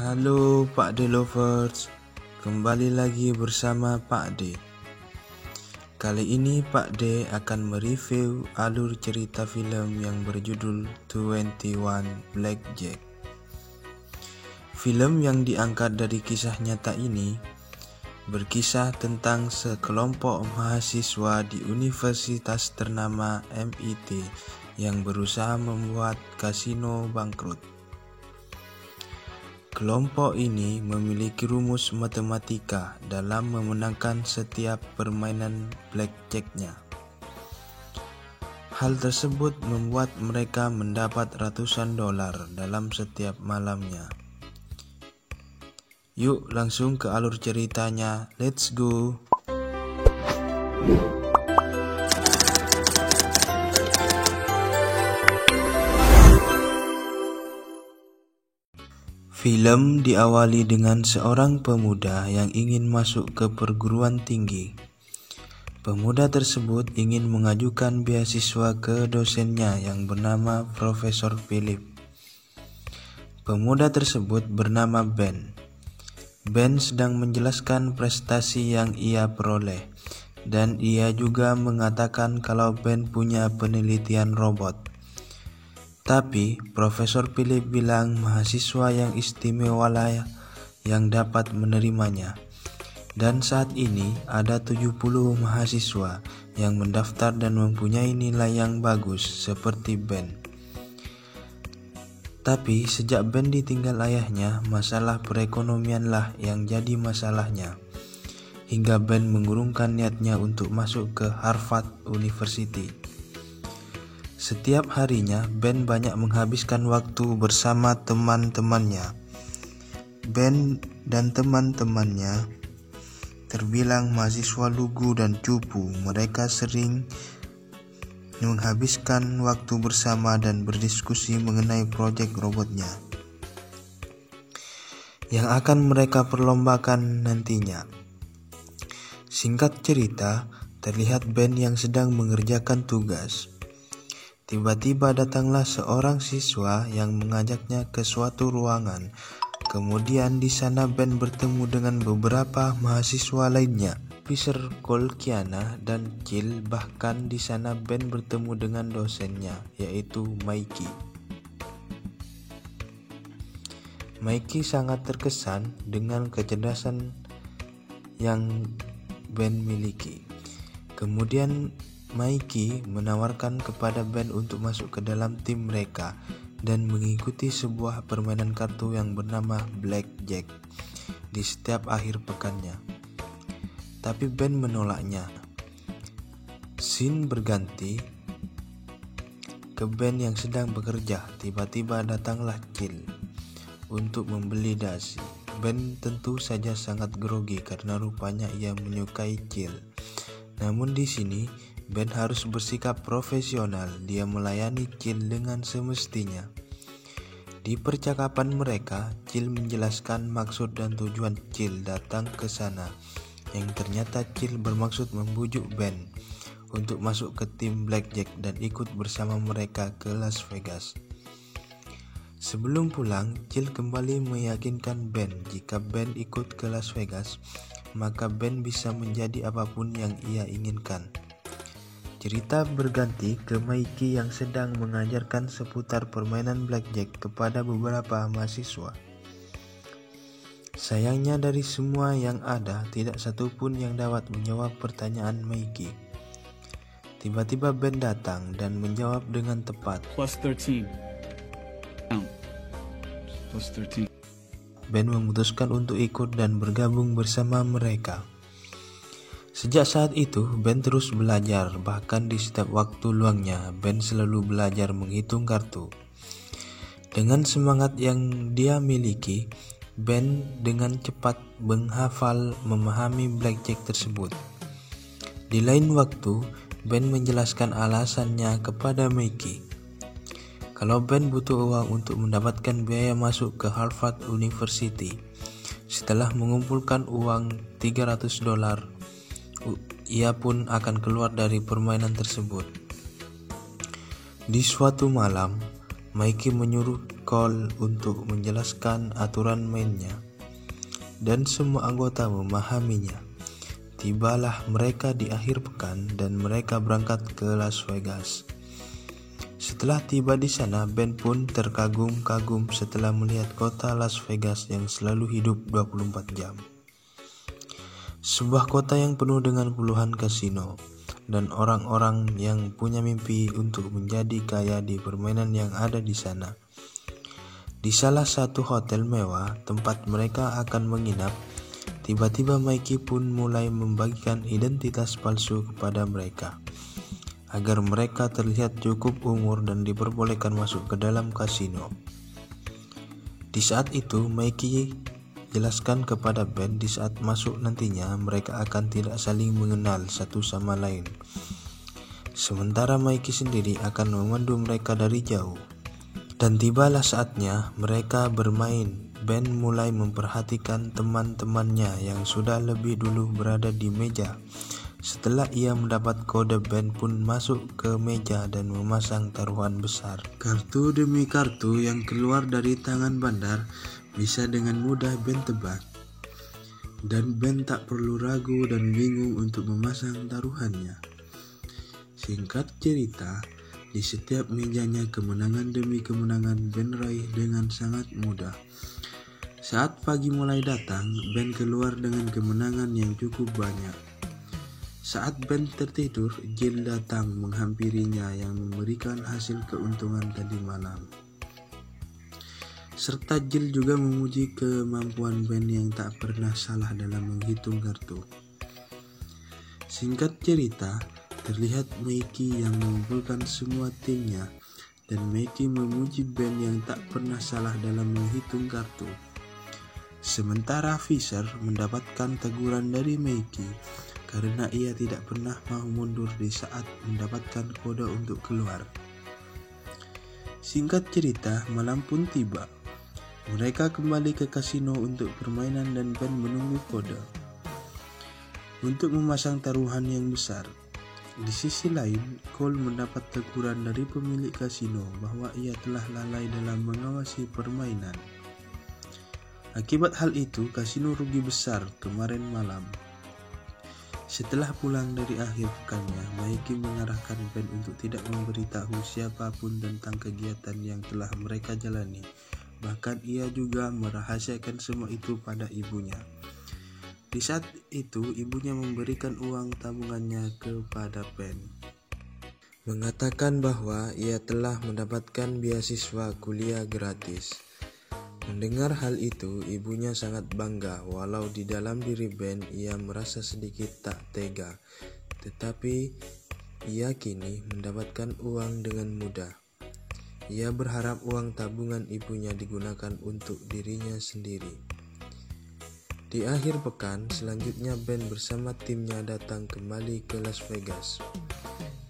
Halo Pak D Lovers, kembali lagi bersama Pak D. Kali ini Pak D akan mereview alur cerita film yang berjudul 21 Blackjack. Film yang diangkat dari kisah nyata ini berkisah tentang sekelompok mahasiswa di universitas ternama MIT yang berusaha membuat kasino bangkrut. Kelompok ini memiliki rumus matematika dalam memenangkan setiap permainan blackjack-nya. Hal tersebut membuat mereka mendapat ratusan dolar dalam setiap malamnya. Yuk langsung ke alur ceritanya, let's go! Film diawali dengan seorang pemuda yang ingin masuk ke perguruan tinggi. Pemuda tersebut ingin mengajukan beasiswa ke dosennya yang bernama Profesor Philip. Pemuda tersebut bernama Ben. Ben sedang menjelaskan prestasi yang ia peroleh, dan ia juga mengatakan kalau Ben punya penelitian robot. Tapi Profesor Philip bilang mahasiswa yang istimewalah yang dapat menerimanya. Dan saat ini ada 70 mahasiswa yang mendaftar dan mempunyai nilai yang bagus seperti Ben. Tapi sejak Ben ditinggal ayahnya, masalah perekonomianlah yang jadi masalahnya. Hingga Ben mengurungkan niatnya untuk masuk ke Harvard University. Setiap harinya, Ben banyak menghabiskan waktu bersama teman-temannya. Ben dan teman-temannya terbilang mahasiswa lugu dan cupu. Mereka sering menghabiskan waktu bersama dan berdiskusi mengenai proyek robotnya yang akan mereka perlombakan nantinya. Singkat cerita, terlihat Ben yang sedang mengerjakan tugas. Tiba-tiba datanglah seorang siswa yang mengajaknya ke suatu ruangan. Kemudian di sana Ben bertemu dengan beberapa mahasiswa lainnya, Fisher, Kolkiana, dan Jill. Bahkan di sana Ben bertemu dengan dosennya, yaitu Mikey. Mikey sangat terkesan dengan kecerdasan yang Ben miliki. Kemudian Mikey menawarkan kepada Ben untuk masuk ke dalam tim mereka dan mengikuti sebuah permainan kartu yang bernama Blackjack di setiap akhir pekannya. Tapi Ben menolaknya. Scene berganti ke Ben yang sedang bekerja. Tiba-tiba datanglah Jill untuk membeli dasi. Ben tentu saja sangat grogi karena rupanya ia menyukai Jill. Namun di sini Ben harus bersikap profesional. Dia melayani Jill dengan semestinya. Di percakapan mereka, Jill menjelaskan maksud dan tujuan Jill datang ke sana, yang ternyata Jill bermaksud membujuk Ben untuk masuk ke tim Blackjack dan ikut bersama mereka ke Las Vegas. Sebelum pulang, Jill kembali meyakinkan Ben jika Ben ikut ke Las Vegas, maka Ben bisa menjadi apapun yang ia inginkan. Cerita berganti ke Mikey yang sedang mengajarkan seputar permainan blackjack kepada beberapa mahasiswa. Sayangnya dari semua yang ada, tidak satu pun yang dapat menjawab pertanyaan Mikey. Tiba-tiba Ben datang dan menjawab dengan tepat. +13. Count. +13. Ben memutuskan untuk ikut dan bergabung bersama mereka. Sejak saat itu, Ben terus belajar. Bahkan di setiap waktu luangnya, Ben selalu belajar menghitung kartu. Dengan semangat yang dia miliki, Ben dengan cepat menghafal memahami blackjack tersebut. Di lain waktu, Ben menjelaskan alasannya kepada Mikey. Kalau Ben butuh uang untuk mendapatkan biaya masuk ke Harvard University, setelah mengumpulkan uang $300, ia pun akan keluar dari permainan tersebut. Di suatu malam, Mikey menyuruh Cole untuk menjelaskan aturan mainnya, dan semua anggota memahaminya. Tibalah mereka di akhir pekan dan mereka berangkat ke Las Vegas. Setelah tiba di sana, Ben pun terkagum-kagum setelah melihat kota Las Vegas yang selalu hidup 24 jam. Sebuah kota yang penuh dengan puluhan kasino dan orang-orang yang punya mimpi untuk menjadi kaya di permainan yang ada di sana. Di salah satu hotel mewah tempat mereka akan menginap, tiba-tiba Mikey pun mulai membagikan identitas palsu kepada mereka, agar mereka terlihat cukup umur dan diperbolehkan masuk ke dalam kasino. Di saat itu, Mikey jelaskan kepada Ben di saat masuk nantinya mereka akan tidak saling mengenal satu sama lain. Sementara Mikey sendiri akan memandu mereka dari jauh. Dan tibalah saatnya mereka bermain. Ben mulai memperhatikan teman-temannya yang sudah lebih dulu berada di meja. Setelah ia mendapat kode, Ben pun masuk ke meja dan memasang taruhan besar. Kartu demi kartu yang keluar dari tangan bandar bisa dengan mudah Ben tebak. Dan Ben tak perlu ragu dan bingung untuk memasang taruhannya. Singkat cerita, di setiap mejanya kemenangan demi kemenangan Ben raih dengan sangat mudah. Saat pagi mulai datang, Ben keluar dengan kemenangan yang cukup banyak. Saat Ben tertidur, Jill datang menghampirinya yang memberikan hasil keuntungan tadi malam. Serta Jill juga memuji kemampuan Ben yang tak pernah salah dalam menghitung kartu. Singkat cerita, terlihat Mikey yang mengumpulkan semua timnya, dan Mikey memuji Ben yang tak pernah salah dalam menghitung kartu. Sementara Fisher mendapatkan teguran dari Mikey karena ia tidak pernah mau mundur di saat mendapatkan kode untuk keluar. Singkat cerita, malam pun tiba. Mereka kembali ke kasino untuk permainan dan Ben menunggu kode untuk memasang taruhan yang besar. Di sisi lain, Cole mendapat teguran dari pemilik kasino bahwa ia telah lalai dalam mengawasi permainan. Akibat hal itu, kasino rugi besar kemarin malam. Setelah pulang dari akhir pekannya, Mikey mengarahkan Ben untuk tidak memberitahu siapapun tentang kegiatan yang telah mereka jalani. Bahkan ia juga merahasiakan semua itu pada ibunya. Di saat itu, ibunya memberikan uang tabungannya kepada Ben, mengatakan bahwa ia telah mendapatkan beasiswa kuliah gratis. Mendengar hal itu, ibunya sangat bangga, walau di dalam diri Ben ia merasa sedikit tak tega. Tetapi ia kini mendapatkan uang dengan mudah. Ia berharap uang tabungan ibunya digunakan untuk dirinya sendiri. Di akhir pekan selanjutnya, Ben bersama timnya datang kembali ke Las Vegas.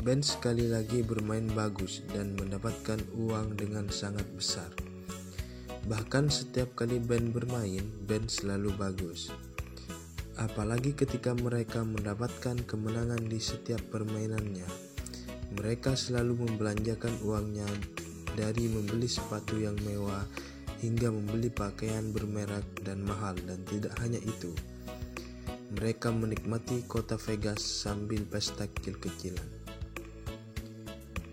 Ben sekali lagi bermain bagus dan mendapatkan uang dengan sangat besar. Bahkan setiap kali Ben bermain, Ben selalu bagus. Apalagi ketika mereka mendapatkan kemenangan di setiap permainannya. Mereka selalu membelanjakan uangnya dari membeli sepatu yang mewah hingga membeli pakaian bermerek dan mahal, dan tidak hanya itu. Mereka menikmati kota Vegas sambil pesta kecil-kecilan.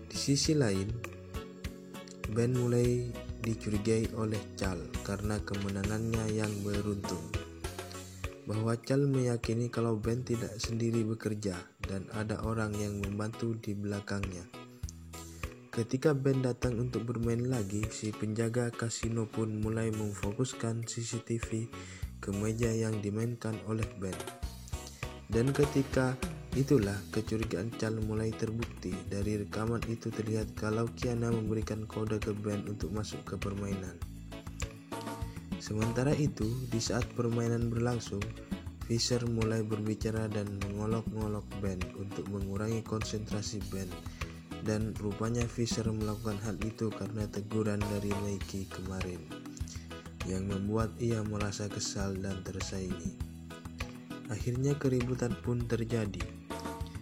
Di sisi lain, Ben mulai dicurigai oleh Cal karena kemenangannya yang beruntung. Bahwa Cal meyakini kalau Ben tidak sendiri bekerja dan ada orang yang membantu di belakangnya. Ketika Ben datang untuk bermain lagi, si penjaga kasino pun mulai memfokuskan CCTV ke meja yang dimainkan oleh Ben. Dan ketika itulah kecurigaan Cal mulai terbukti. Dari rekaman itu terlihat kalau Kiana memberikan kode ke Ben untuk masuk ke permainan. Sementara itu, di saat permainan berlangsung, Fisher mulai berbicara dan mengolok-ngolok Ben untuk mengurangi konsentrasi Ben. Dan rupanya Fisher melakukan hal itu karena teguran dari Mikey kemarin, yang membuat ia merasa kesal dan tersaingi. Akhirnya keributan pun terjadi.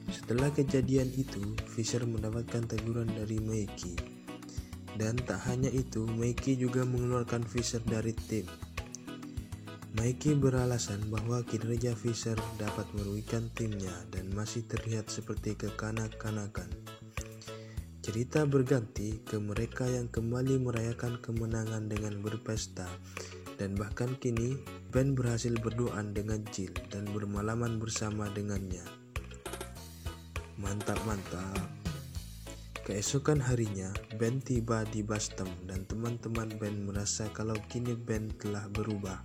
Setelah kejadian itu, Fisher mendapatkan teguran dari Mikey. Dan tak hanya itu, Mikey juga mengeluarkan Fisher dari tim. Mikey beralasan bahwa kinerja Fisher dapat merugikan timnya dan masih terlihat seperti kekanak-kanakan. Cerita berganti ke mereka yang kembali merayakan kemenangan dengan berpesta, dan bahkan kini Ben berhasil berduaan dengan Jill dan bermalaman bersama dengannya. Mantap. Keesokan harinya, Ben tiba di Boston dan teman-teman Ben merasa kalau kini Ben telah berubah.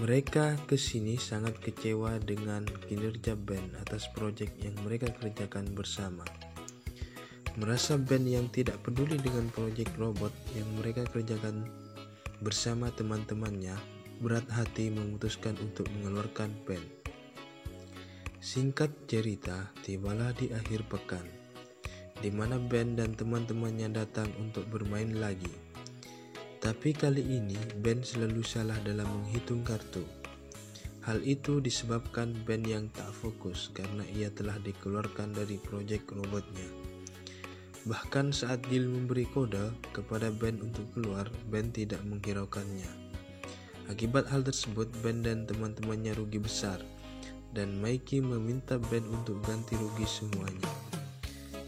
Mereka kesini sangat kecewa dengan kinerja Ben atas proyek yang mereka kerjakan bersama. Merasa Ben yang tidak peduli dengan proyek robot yang mereka kerjakan bersama teman-temannya, berat hati memutuskan untuk mengeluarkan Ben. Singkat cerita, tibalah di akhir pekan, di mana Ben dan teman-temannya datang untuk bermain lagi. Tapi kali ini Ben selalu salah dalam menghitung kartu. Hal itu disebabkan Ben yang tak fokus karena ia telah dikeluarkan dari proyek robotnya. Bahkan saat Jill memberi kode kepada Ben untuk keluar, Ben tidak menghiraukannya. Akibat hal tersebut, Ben dan teman-temannya rugi besar, dan Mikey meminta Ben untuk ganti rugi semuanya.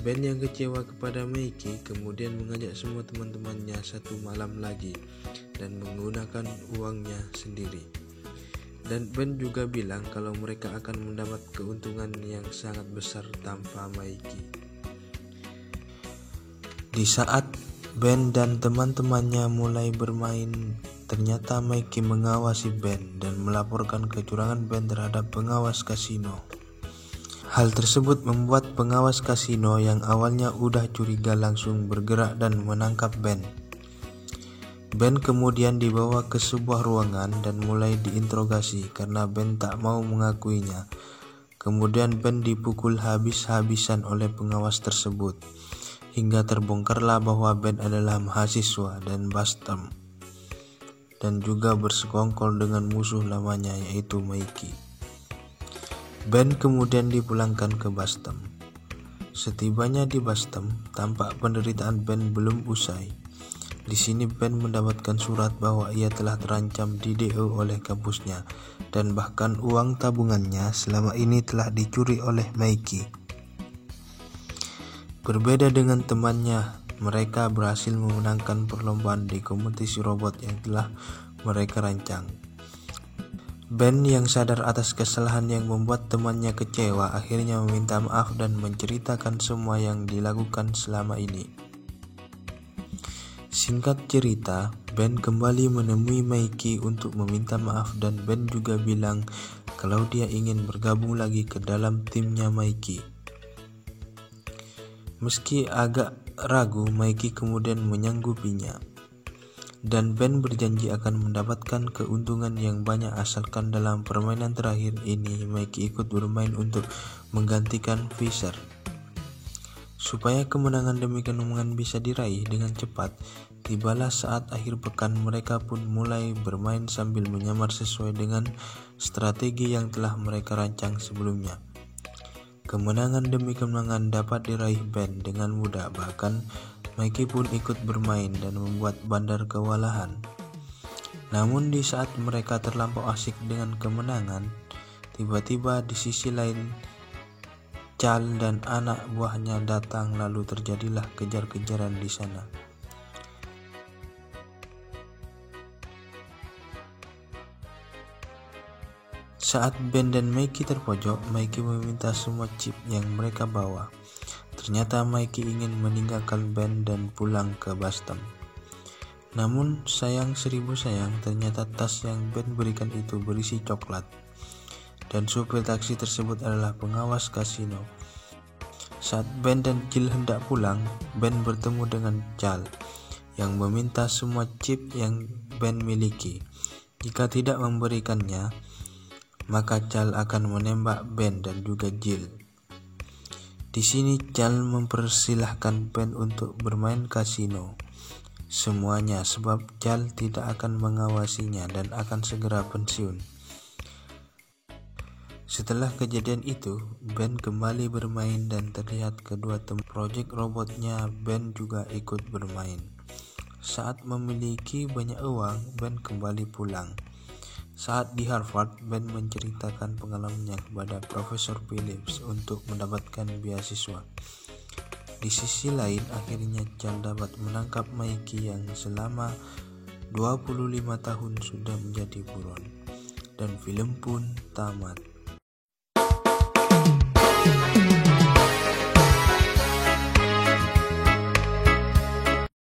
Ben yang kecewa kepada Mikey kemudian mengajak semua teman-temannya satu malam lagi dan menggunakan uangnya sendiri. Dan Ben juga bilang kalau mereka akan mendapat keuntungan yang sangat besar tanpa Mikey. Di saat Ben dan teman-temannya mulai bermain, ternyata Mikey mengawasi Ben dan melaporkan kecurangan Ben terhadap pengawas kasino. Hal tersebut membuat pengawas kasino yang awalnya udah curiga langsung bergerak dan menangkap Ben. Ben kemudian dibawa ke sebuah ruangan dan mulai diinterogasi karena Ben tak mau mengakuinya. Kemudian Ben dipukul habis-habisan oleh pengawas tersebut, hingga terbongkarlah bahwa Ben adalah mahasiswa dan Boston, dan juga bersekongkol dengan musuh lamanya yaitu Mikey. Ben kemudian dipulangkan ke Boston. Setibanya di Boston, tampak penderitaan Ben belum usai. Di sini Ben mendapatkan surat bahwa ia telah terancam DDO oleh kampusnya, dan bahkan uang tabungannya selama ini telah dicuri oleh Mikey. Berbeda dengan temannya, mereka berhasil memenangkan perlombaan di kompetisi robot yang telah mereka rancang. Ben yang sadar atas kesalahan yang membuat temannya kecewa akhirnya meminta maaf dan menceritakan semua yang dilakukan selama ini. Singkat cerita, Ben kembali menemui Mikey untuk meminta maaf dan Ben juga bilang kalau dia ingin bergabung lagi ke dalam timnya Mikey. Meski agak ragu, Mikey kemudian menyanggupinya. Dan Ben berjanji akan mendapatkan keuntungan yang banyak asalkan dalam permainan terakhir ini Mikey ikut bermain untuk menggantikan Fisher. Supaya kemenangan demi kemenangan bisa diraih dengan cepat, tibalah saat akhir pekan mereka pun mulai bermain sambil menyamar sesuai dengan strategi yang telah mereka rancang sebelumnya. Kemenangan demi kemenangan dapat diraih Ben dengan mudah, bahkan Mikey pun ikut bermain dan membuat bandar kewalahan. Namun di saat mereka terlampau asik dengan kemenangan, tiba-tiba di sisi lain Charles dan anak buahnya datang, lalu terjadilah kejar-kejaran di sana. Saat Ben dan Mikey terpojok, Mikey meminta semua chip yang mereka bawa. Ternyata Mikey ingin meninggalkan Ben dan pulang ke Boston. Namun sayang seribu sayang, ternyata tas yang Ben berikan itu berisi coklat. Dan supir taksi tersebut adalah pengawas kasino. Saat Ben dan Jill hendak pulang, Ben bertemu dengan Charles yang meminta semua chip yang Ben miliki. Jika tidak memberikannya, maka Charles akan menembak Ben dan juga Jill. Di sini Charles mempersilahkan Ben untuk bermain kasino semuanya sebab Charles tidak akan mengawasinya dan akan segera pensiun. Setelah kejadian itu, Ben kembali bermain dan terlihat kedua proyek robotnya Ben juga ikut bermain. Saat memiliki banyak uang, Ben kembali pulang. Saat di Harvard, Ben menceritakan pengalamannya kepada Profesor Phillips untuk mendapatkan beasiswa. Di sisi lain, akhirnya Charles dapat menangkap Mikey yang selama 25 tahun sudah menjadi buron. Dan film pun tamat.